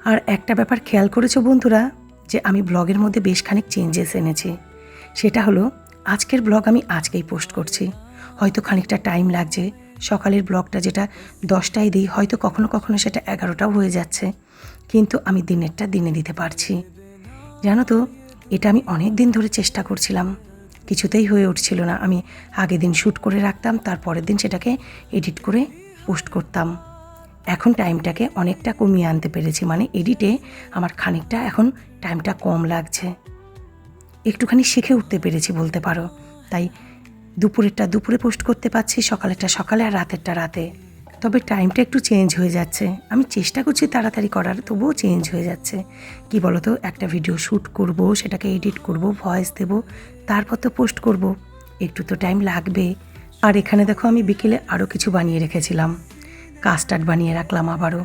আর একটা ব্যাপার খেয়াল করেছো বন্ধুরা, যে আমি ব্লগের মধ্যে বেশ খানিক চেঞ্জেস এনেছি। সেটা হলো আজকের ব্লগ আমি আজকেই পোস্ট করছি। হয়তো খানিকটা টাইম লাগছে, সকালের ব্লগটা যেটা 10টায় দিই হয়তো কখনো কখনো সেটা 11টাও হয়ে যাচ্ছে, কিন্তু আমি দিনেরটা দিনে দিতে পারছি। জানো তো, এটা আমি অনেক দিন ধরে চেষ্টা করছিলাম, কিছুতেই হয়ে উঠছিল না। আমি আগের দিন শ্যুট করে রাখতাম, তারপরের দিন সেটাকে এডিট করে পোস্ট করতাম। এখন টাইমটাকে অনেকটা কমিয়ে আনতে পেরেছি, মানে এডিটে আমার খানিকটা এখন টাইমটা কম লাগছে, একটুখানি শিখে উঠতে পেরেছি বলতে পারো। তাই দুপুরেরটা দুপুরে পোস্ট করতে পারছি, সকালেরটা সকালে, আর রাতেরটা রাতে। তবে টাইমটা একটু চেঞ্জ হয়ে যাচ্ছে, আমি চেষ্টা করছি তাড়াতাড়ি করার, তবুও চেঞ্জ হয়ে যাচ্ছে। কি বলো তো, একটা ভিডিও শ্যুট করব, সেটাকে এডিট করব, ভয়েস দেব, তারপর তো পোস্ট করব, একটু তো টাইম লাগবে। আর এখানে দেখো আমি বিকেলে আরও কিছু বানিয়ে রেখেছিলাম, কাস্টার্ড বানিয়ে রাখলাম আবারও।